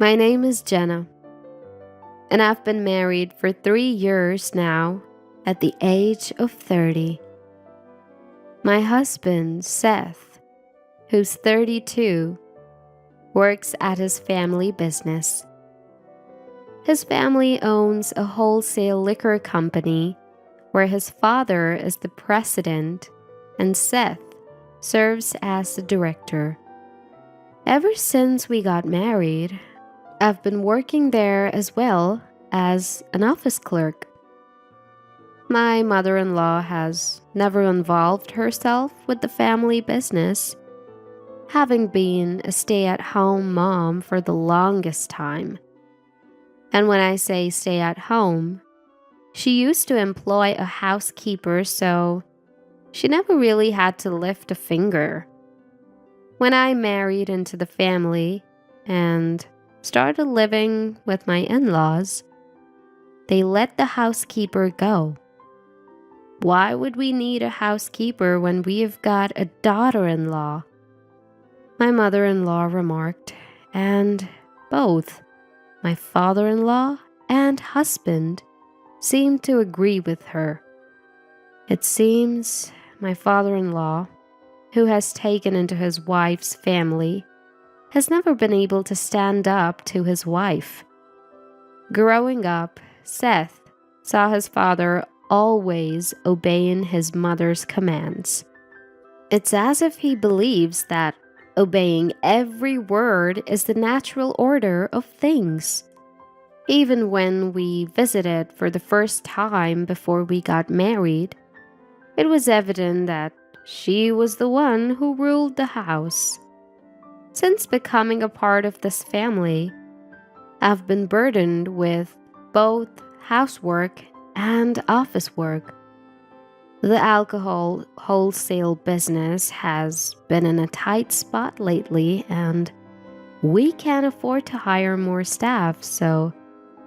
My name is Jenna, and I've been married for 3 years now at the age of 30. My husband, Seth, who's 32, works at his family business. His family owns a wholesale liquor company where his father is the president and Seth serves as the director. Ever since we got married, I've been working there as well as an office clerk. My mother-in-law has never involved herself with the family business, having been a stay-at-home mom for the longest time. And when I say stay at home, she used to employ a housekeeper, so she never really had to lift a finger. When I married into the family and started living with my in-laws, they let the housekeeper go. Why would we need a housekeeper when we've got a daughter-in-law? My mother-in-law remarked, and both my father-in-law and husband seemed to agree with her. It seems my father-in-law, who has taken into his wife's family, has never been able to stand up to his wife. Growing up, Seth saw his father always obeying his mother's commands. It's as if he believes that obeying every word is the natural order of things. Even when we visited for the first time before we got married, it was evident that she was the one who ruled the house. Since becoming a part of this family, I've been burdened with both housework and office work. The alcohol wholesale business has been in a tight spot lately, and we can't afford to hire more staff, so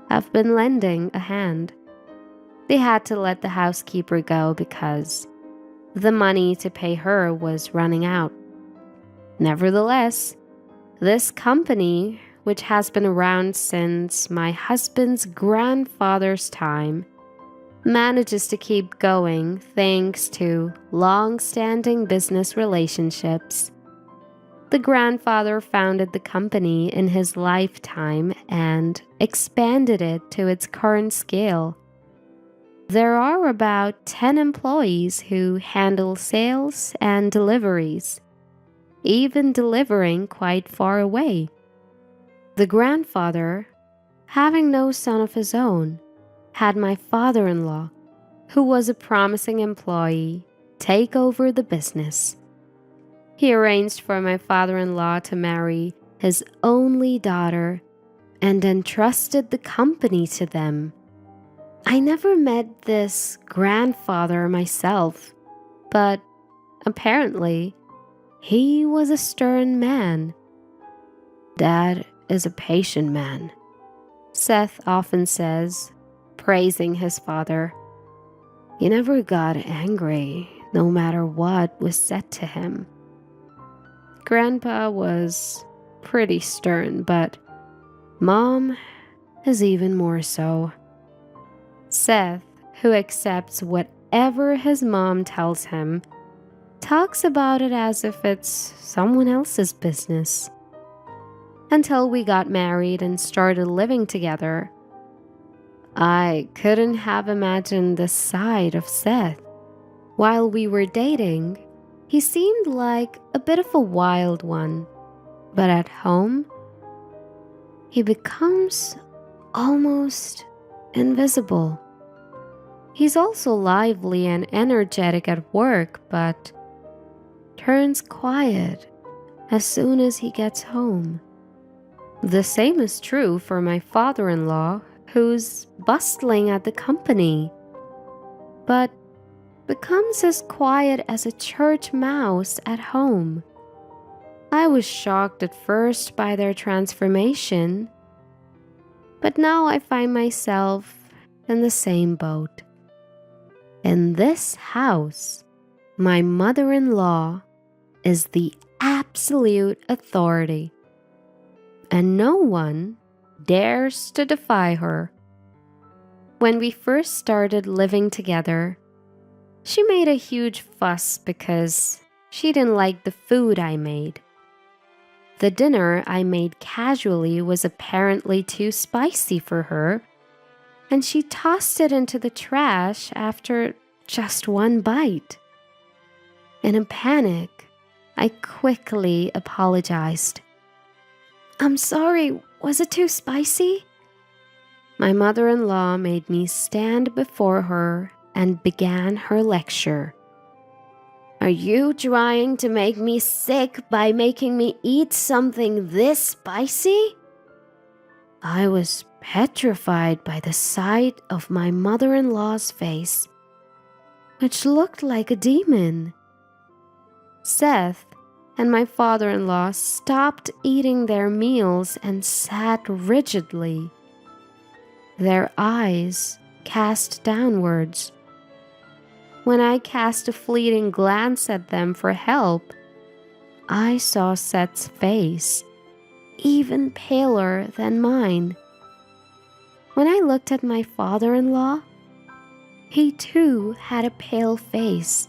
I've been lending a hand. They had to let the housekeeper go because the money to pay her was running out. Nevertheless, this company, which has been around since my husband's grandfather's time, manages to keep going thanks to long-standing business relationships. The grandfather founded the company in his lifetime and expanded it to its current scale. There are about 10 employees who handle sales and deliveries, even delivering quite far away. The grandfather, having no son of his own, had my father-in-law, who was a promising employee, take over the business. He arranged for my father-in-law to marry his only daughter and entrusted the company to them. I never met this grandfather myself, but apparently he was a stern man. Dad is a patient man, Seth often says, praising his father. He never got angry, no matter what was said to him. Grandpa was pretty stern, but Mom is even more so. Seth, who accepts whatever his mom tells him, talks about it as if it's someone else's business. Until we got married and started living together, I couldn't have imagined this side of Seth. While we were dating, he seemed like a bit of a wild one, but at home, he becomes almost invisible. He's also lively and energetic at work, but turns quiet as soon as he gets home. The same is true for my father-in-law, who's bustling at the company, but becomes as quiet as a church mouse at home. I was shocked at first by their transformation, but now I find myself in the same boat. In this house, my mother-in-law is the absolute authority. and no one dares to defy her. When we first started living together, she made a huge fuss because she didn't like the food I made. The dinner I made casually was apparently too spicy for her, and she tossed it into the trash after just one bite. In a panic, I quickly apologized. "I'm sorry, was it too spicy?" My mother-in-law made me stand before her and began her lecture. "Are you trying to make me sick by making me eat something this spicy?" I was petrified by the sight of my mother-in-law's face, which looked like a demon. Seth and my father-in-law stopped eating their meals and sat rigidly, their eyes cast downwards. When I cast a fleeting glance at them for help, I saw Seth's face, even paler than mine. When I looked at my father-in-law, he too had a pale face,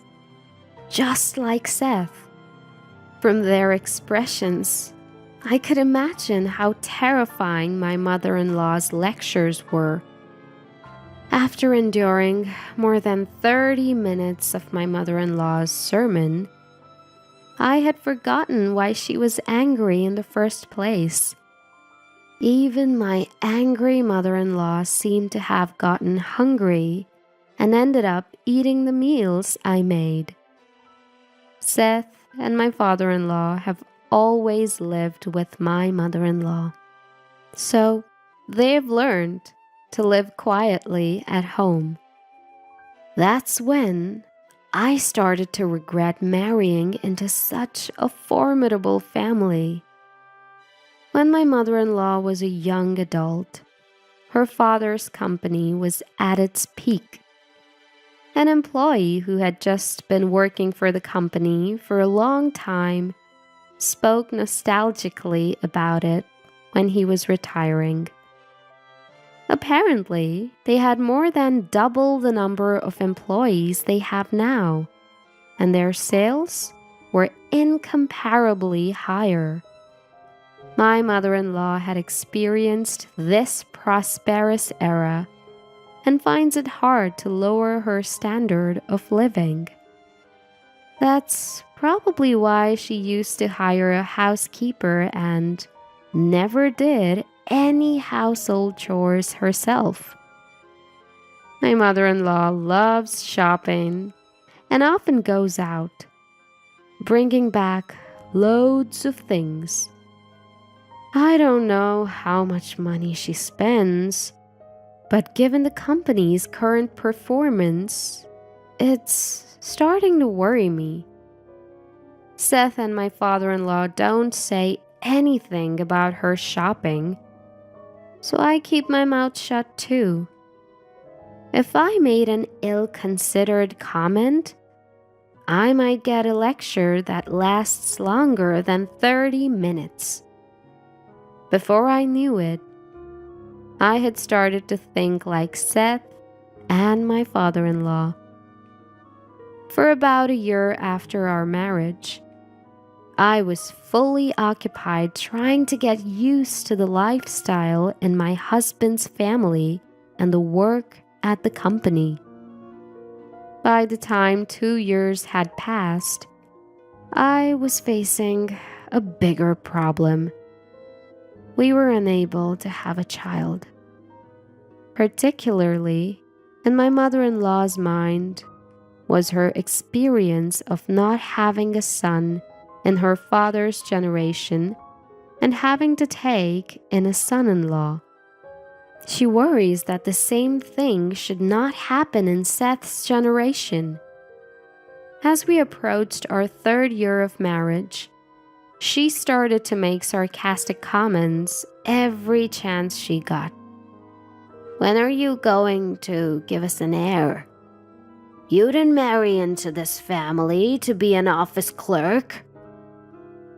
just like Seth. From their expressions, I could imagine how terrifying my mother-in-law's lectures were. After enduring more than 30 minutes of my mother-in-law's sermon, I had forgotten why she was angry in the first place. Even my angry mother-in-law seemed to have gotten hungry and ended up eating the meals I made. Seth and my father-in-law have always lived with my mother-in-law, so they've learned to live quietly at home. That's when I started to regret marrying into such a formidable family. When my mother-in-law was a young adult, her father's company was at its peak. An employee who had just been working for the company for a long time spoke nostalgically about it when he was retiring. Apparently, they had more than double the number of employees they have now, and their sales were incomparably higher. My mother-in-law had experienced this prosperous era and finds it hard to lower her standard of living. That's probably why she used to hire a housekeeper and never did any household chores herself. My mother-in-law loves shopping and often goes out, bringing back loads of things. I don't know how much money she spends, but given the company's current performance, it's starting to worry me. Seth and my father-in-law don't say anything about her shopping, so I keep my mouth shut too. If I made an ill-considered comment, I might get a lecture that lasts longer than 30 minutes. Before I knew it, I had started to think like Seth and my father-in-law. For about a year after our marriage, I was fully occupied trying to get used to the lifestyle in my husband's family and the work at the company. By the time 2 years had passed, I was facing a bigger problem. We were unable to have a child. Particularly, in my mother-in-law's mind, was her experience of not having a son in her father's generation and having to take in a son-in-law. She worries that the same thing should not happen in Seth's generation. As we approached our 3rd year of marriage, she started to make sarcastic comments every chance she got. "When are you going to give us an heir? You didn't marry into this family to be an office clerk."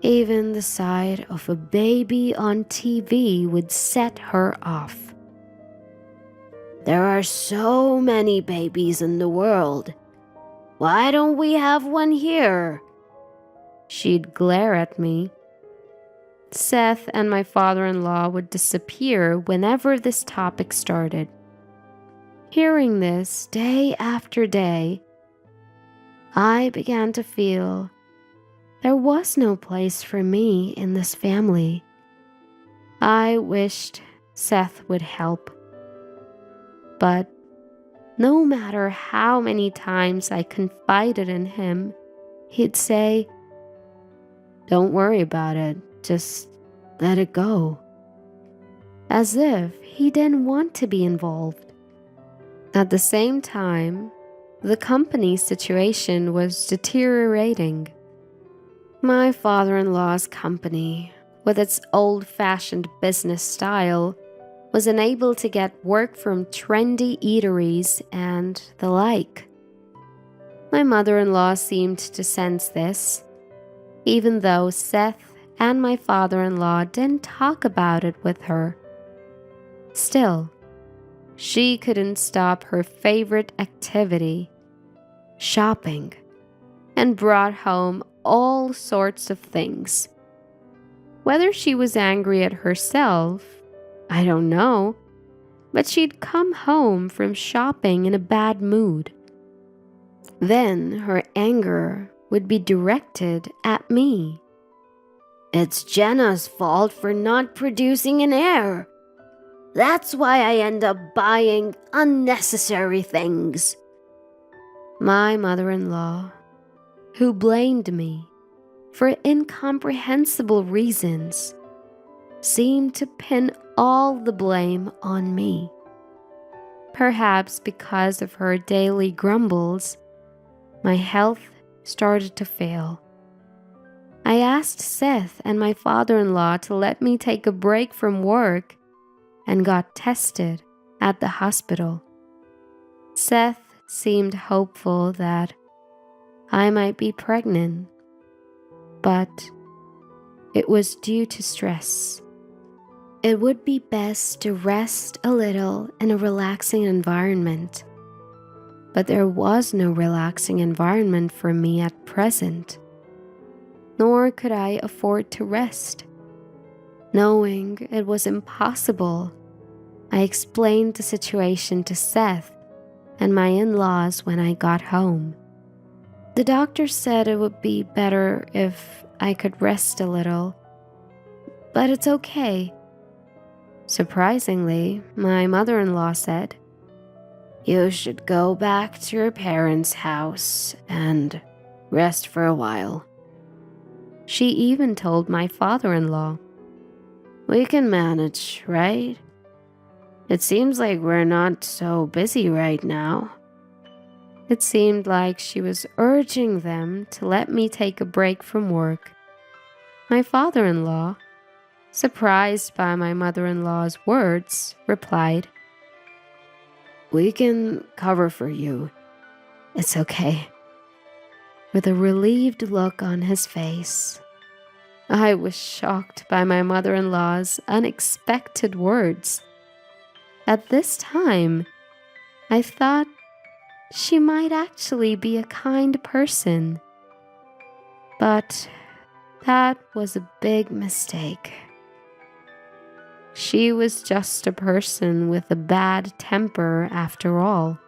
Even the sight of a baby on TV would set her off. "There are so many babies in the world. Why don't we have one here?" She'd glare at me. Seth and my father-in-law would disappear whenever this topic started. Hearing this day after day, I began to feel there was no place for me in this family. I wished Seth would help, but no matter how many times I confided in him, he'd say, "Don't worry about it, just let it go," as if he didn't want to be involved. At the same time, the company's situation was deteriorating. My father-in-law's company, with its old-fashioned business style, was unable to get work from trendy eateries and the like. My mother-in-law seemed to sense this, even though Seth and my father-in-law didn't talk about it with her. Still, she couldn't stop her favorite activity, shopping, and brought home all sorts of things. Whether she was angry at herself, I don't know, but she'd come home from shopping in a bad mood. Then her anger would be directed at me. "It's Jenna's fault for not producing an heir. That's why I end up buying unnecessary things." My mother-in-law, who blamed me for incomprehensible reasons, seemed to pin all the blame on me. Perhaps because of her daily grumbles, my health started to fail. I asked Seth and my father-in-law to let me take a break from work and got tested at the hospital. Seth seemed hopeful that I might be pregnant, but it was due to stress. It would be best to rest a little in a relaxing environment, but there was no relaxing environment for me at present, nor could I afford to rest. Knowing it was impossible, I explained the situation to Seth and my in-laws when I got home. The doctor said it would be better if I could rest a little, but it's okay. Surprisingly, my mother-in-law said, "You should go back to your parents' house and rest for a while." She even told my father-in-law, "We can manage, right? It seems like we're not so busy right now." It seemed like she was urging them to let me take a break from work. My father-in-law, surprised by my mother-in-law's words, replied, "We can cover for you. It's okay," with a relieved look on his face. I was shocked by my mother-in-law's unexpected words. At this time, I thought she might actually be a kind person. But that was a big mistake. She was just a person with a bad temper after all.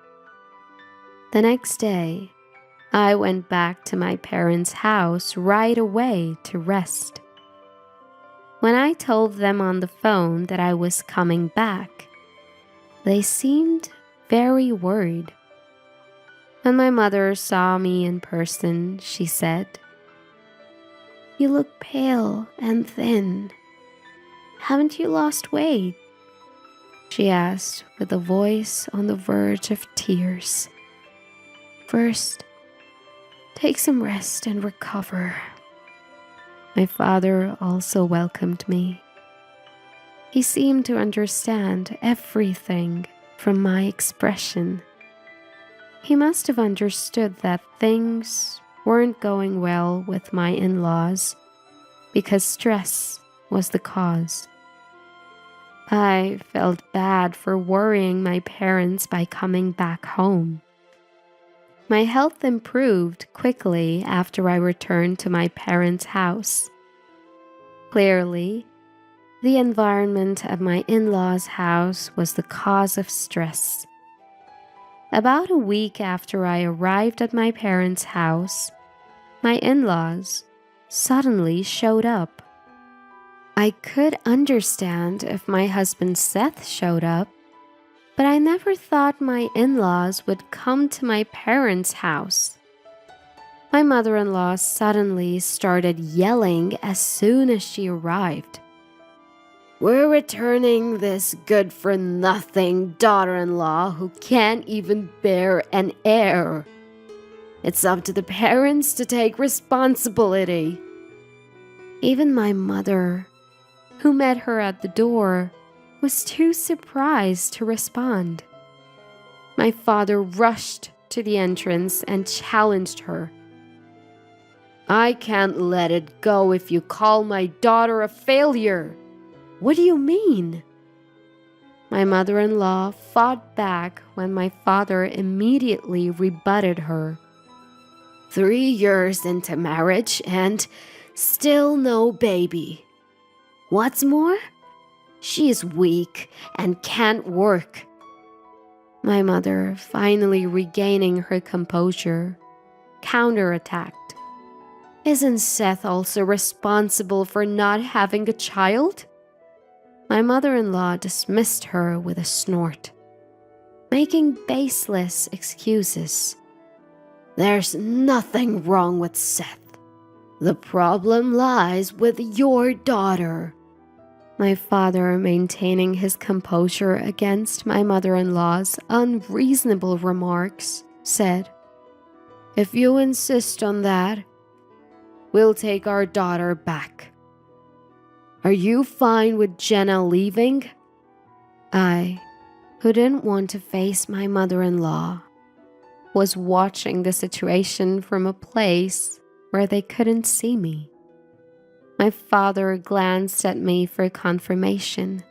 The next day, I went back to my parents' house right away to rest. When I told them on the phone that I was coming back, they seemed very worried. When my mother saw me in person, she said, "You look pale and thin. Haven't you lost weight?" she asked with a voice on the verge of tears. "First, take some rest and recover." My father also welcomed me. He seemed to understand everything from my expression. He must have understood that things weren't going well with my in-laws, because stress was the cause. I felt bad for worrying my parents by coming back home. My health improved quickly after I returned to my parents' house. Clearly, the environment of my in-laws' house was the cause of stress. About a week after I arrived at my parents' house, my in-laws suddenly showed up. I could understand if my husband Seth showed up, but I never thought my in-laws would come to my parents' house. My mother-in-law suddenly started yelling as soon as she arrived. "We're returning this good-for-nothing daughter-in-law who can't even bear an heir. It's up to the parents to take responsibility." Even my mother, who met her at the door, was too surprised to respond. My father rushed to the entrance and challenged her. "I can't let it go if you call my daughter a failure. What do you mean?" My mother-in-law fought back when my father immediately rebutted her. 3 years into marriage and still no baby. What's more, she's weak and can't work." My mother, finally regaining her composure, counterattacked. "Isn't Seth also responsible for not having a child?" My mother-in-law dismissed her with a snort, making baseless excuses. "There's nothing wrong with Seth. The problem lies with your daughter." My father, maintaining his composure against my mother-in-law's unreasonable remarks, said, "If you insist on that, we'll take our daughter back. Are you fine with Jenna leaving?" I, who didn't want to face my mother-in-law, was watching the situation from a place where they couldn't see me. My father glanced at me for confirmation.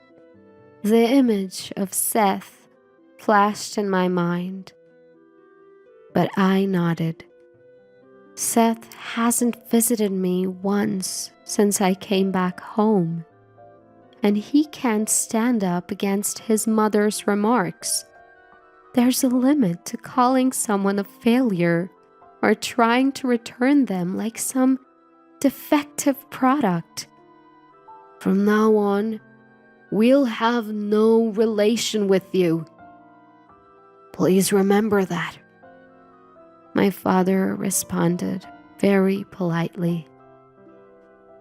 The image of Seth flashed in my mind, but I nodded. Seth hasn't visited me once since I came back home, and he can't stand up against his mother's remarks. There's a limit to calling someone a failure or trying to return them like some defective product. From now on, we'll have no relation with you. Please remember that." My father responded very politely.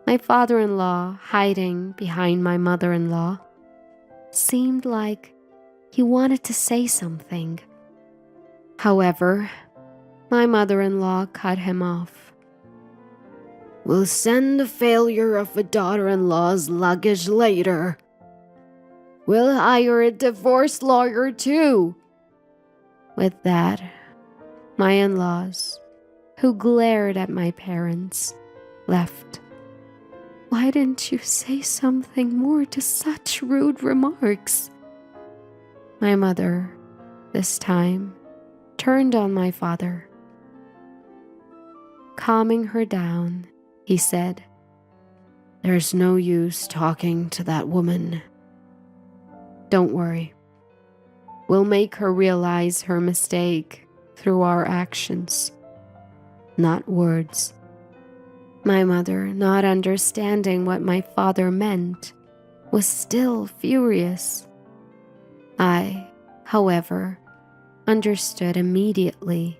My father-in-law, hiding behind my mother-in-law, seemed like he wanted to say something. However, my mother-in-law cut him off. "We'll send the failure of a daughter-in-law's luggage later. We'll hire a divorce lawyer too." With that, my in-laws, who glared at my parents, left. "Why didn't you say something more to such rude remarks?" My mother, this time, turned on my father. Calming her down, he said, "There's no use talking to that woman. Don't worry. We'll make her realize her mistake through our actions, not words." My mother, not understanding what my father meant, was still furious. I, however, understood immediately.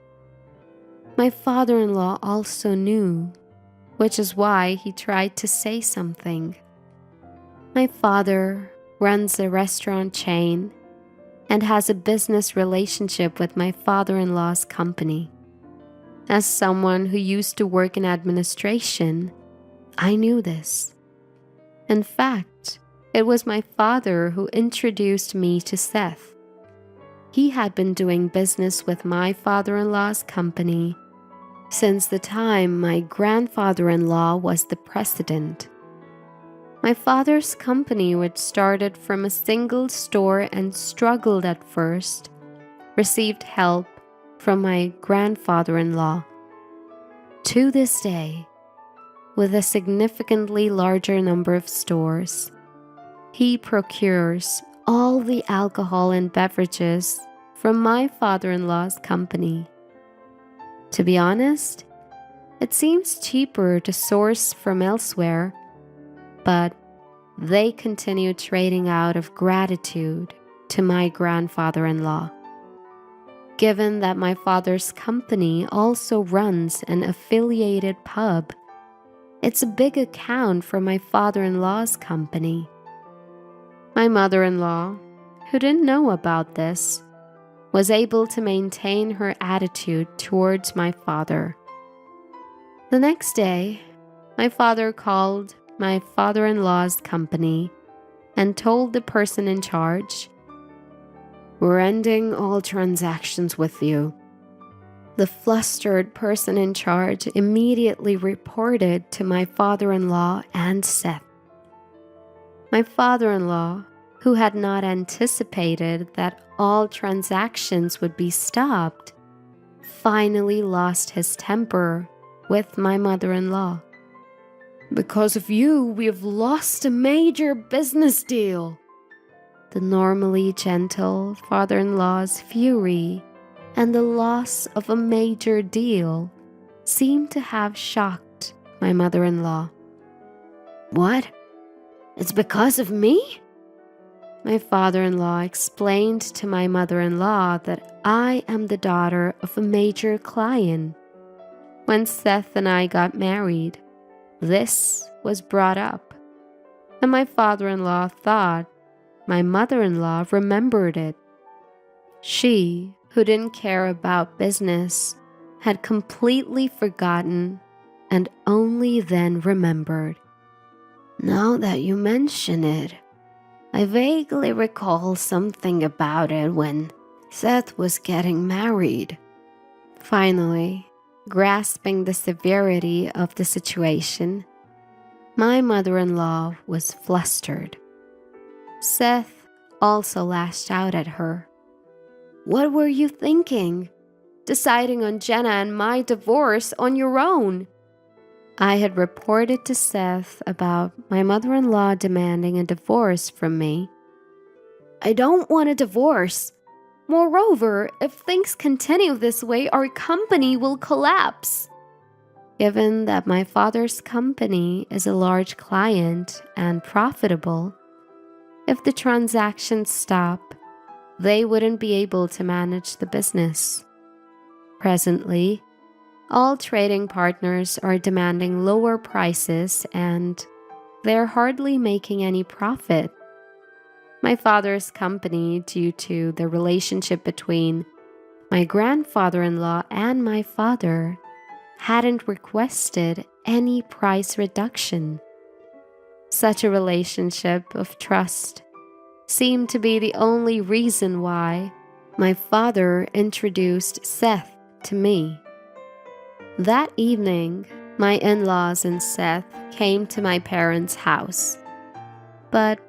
My father-in-law also knew, which is why he tried to say something. My father runs a restaurant chain and has a business relationship with my father-in-law's company. As someone who used to work in administration, I knew this. In fact, it was my father who introduced me to Seth. He had been doing business with my father-in-law's company since the time my grandfather-in-law was the president. My father's company, which started from a single store and struggled at first, received help from my grandfather-in-law. To this day, with a significantly larger number of stores, he procures all the alcohol and beverages from my father-in-law's company. To be honest, it seems cheaper to source from elsewhere, but they continue trading out of gratitude to my grandfather-in-law. Given that my father's company also runs an affiliated pub, it's a big account for my father-in-law's company. My mother-in-law, who didn't know about this, was able to maintain her attitude towards my father. The next day, my father called my father-in-law's company and told the person in charge, "We're ending all transactions with you." The flustered person in charge immediately reported to my father-in-law and Seth. My father-in-law, who had not anticipated that all transactions would be stopped, finally lost his temper with my mother-in-law. "Because of you, we have lost a major business deal." The normally gentle father-in-law's fury and the loss of a major deal seemed to have shocked my mother-in-law. "What? It's because of me?" My father-in-law explained to my mother-in-law that I am the daughter of a major client. When Seth and I got married, this was brought up, and my father-in-law thought my mother-in-law remembered it. She, who didn't care about business, had completely forgotten and only then remembered. "Now that you mention it, I vaguely recall something about it when Seth was getting married." Finally, grasping the severity of the situation, my mother-in-law was flustered. Seth also lashed out at her. "What were you thinking? Deciding on Jenna and my divorce on your own?" I had reported to Seth about my mother-in-law demanding a divorce from me. "I don't want a divorce. Moreover, if things continue this way, our company will collapse." Given that my father's company is a large client and profitable, if the transactions stop, they wouldn't be able to manage the business. Presently, all trading partners are demanding lower prices and they're hardly making any profit. My father's company, due to the relationship between my grandfather-in-law and my father, hadn't requested any price reduction. Such a relationship of trust seemed to be the only reason why my father introduced Seth to me. That evening, my in-laws and Seth came to my parents' house, but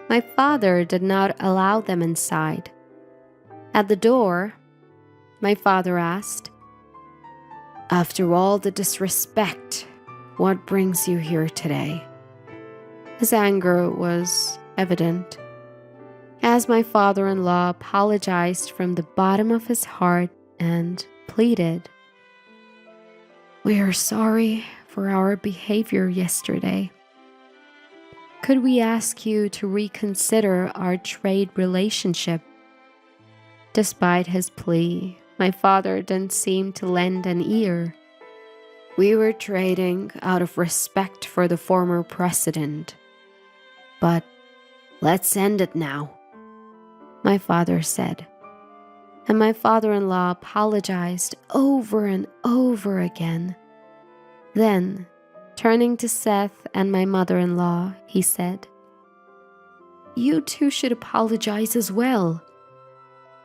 my father did not allow them inside. At the door, my father asked, "After all the disrespect, what brings you here today?" His anger was evident, as my father-in-law apologized from the bottom of his heart and pleaded, "We are sorry for our behavior yesterday. Could we ask you to reconsider our trade relationship?" Despite his plea, my father didn't seem to lend an ear. "We were trading out of respect for the former president. But let's end it now," my father said. And my father-in-law apologized over and over again. Then, turning to Seth and my mother-in-law, he said, "You two should apologize as well."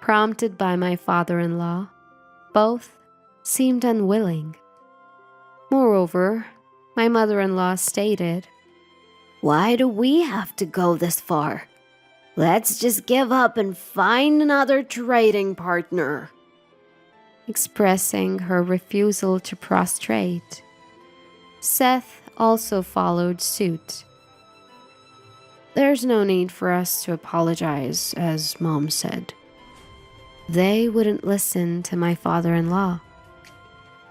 Prompted by my father-in-law, both seemed unwilling. Moreover, my mother-in-law stated, Why do we have to go this far? Let's just give up and find another trading partner. Expressing her refusal to prostrate, Seth also followed suit. There's no need for us to apologize, as Mom said. They wouldn't listen to my father-in-law.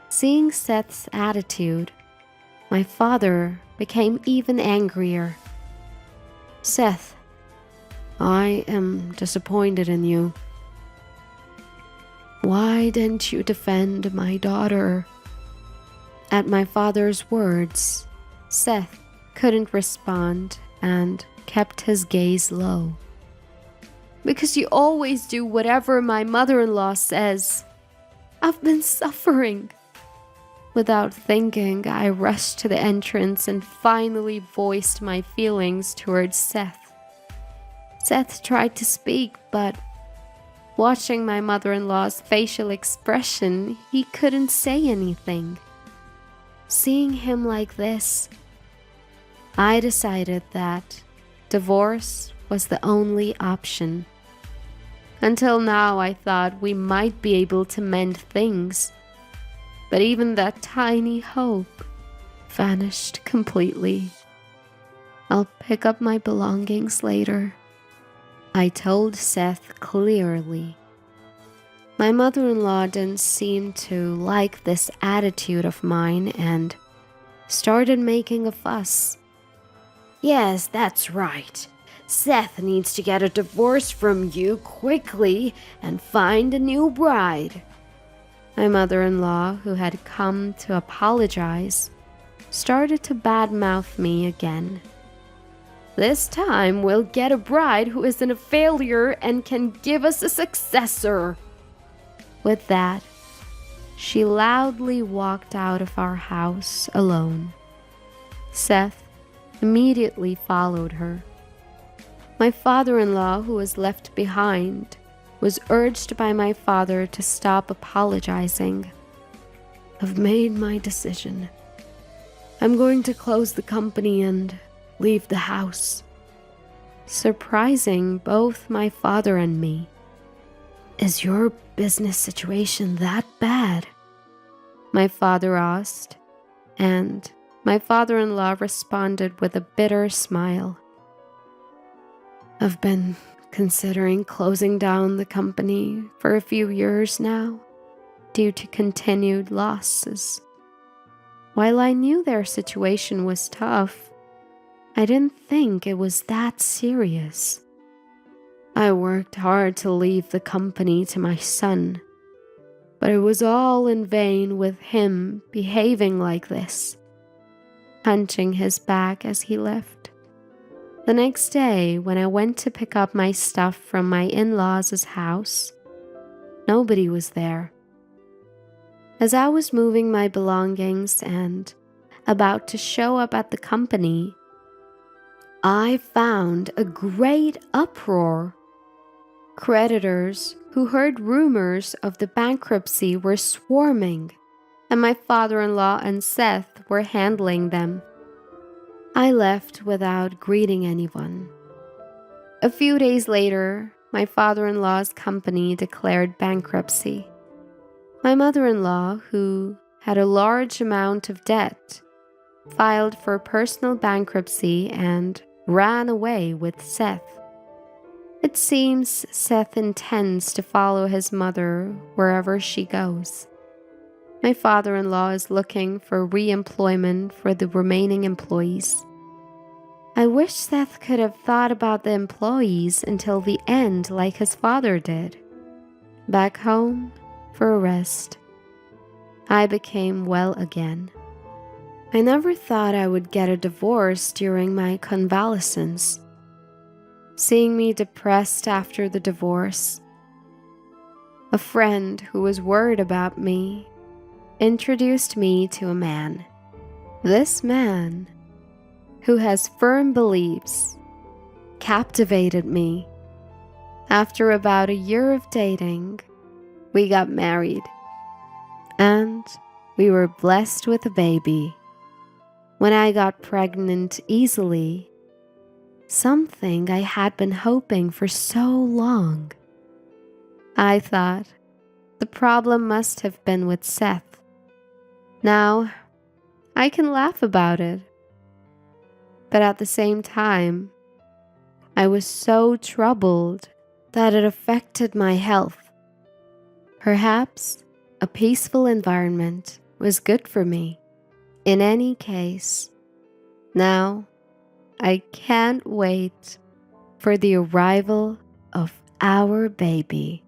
Seeing Seth's attitude, my father became even angrier. Seth, I am disappointed in you. Why didn't you defend my daughter? At my father's words, Seth couldn't respond and kept his gaze low. Because you always do whatever my mother-in-law says. I've been suffering. Without thinking, I rushed to the entrance and finally voiced my feelings towards Seth. Seth tried to speak, but watching my mother-in-law's facial expression, he couldn't say anything. Seeing him like this, I decided that divorce was the only option. Until now, I thought we might be able to mend things. But even that tiny hope vanished completely. I'll pick up my belongings later, I told Seth clearly. My mother-in-law didn't seem to like this attitude of mine and started making a fuss. Yes, that's right. Seth needs to get a divorce from you quickly and find a new bride. My mother-in-law, who had come to apologize, started to badmouth me again. This time we'll get a bride who isn't a failure and can give us a successor. With that, she loudly walked out of our house alone. Seth immediately followed her. My father-in-law, who was left behind, was urged by my father to stop apologizing. I've made my decision. I'm going to close the company and leave the house. Surprising both my father and me. Is your business situation that bad? My father asked, and my father-in-law responded with a bitter smile. I've been considering closing down the company for a few years now, due to continued losses. While I knew their situation was tough, I didn't think it was that serious. I worked hard to leave the company to my son, but it was all in vain with him behaving like this, hunching his back as he left. The next day, when I went to pick up my stuff from my in-laws' house, nobody was there. As I was moving my belongings and about to show up at the company, I found a great uproar. Creditors who heard rumors of the bankruptcy were swarming, and my father-in-law and Seth were handling them. I left without greeting anyone. A few days later, my father-in-law's company declared bankruptcy. My mother-in-law, who had a large amount of debt, filed for personal bankruptcy and ran away with Seth. It seems Seth intends to follow his mother wherever she goes. My father-in-law is looking for re-employment for the remaining employees. I wish Seth could have thought about the employees until the end like his father did. Back home for a rest. I became well again. I never thought I would get a divorce during my convalescence. Seeing me depressed after the divorce, a friend who was worried about me introduced me to a man. This man, who has firm beliefs, captivated me. After about a year of dating, we got married, and we were blessed with a baby. When I got pregnant easily, something I had been hoping for so long. I thought the problem must have been with Seth. Now, I can laugh about it. But at the same time, I was so troubled that it affected my health. Perhaps a peaceful environment was good for me. In any case, now I can't wait for the arrival of our baby.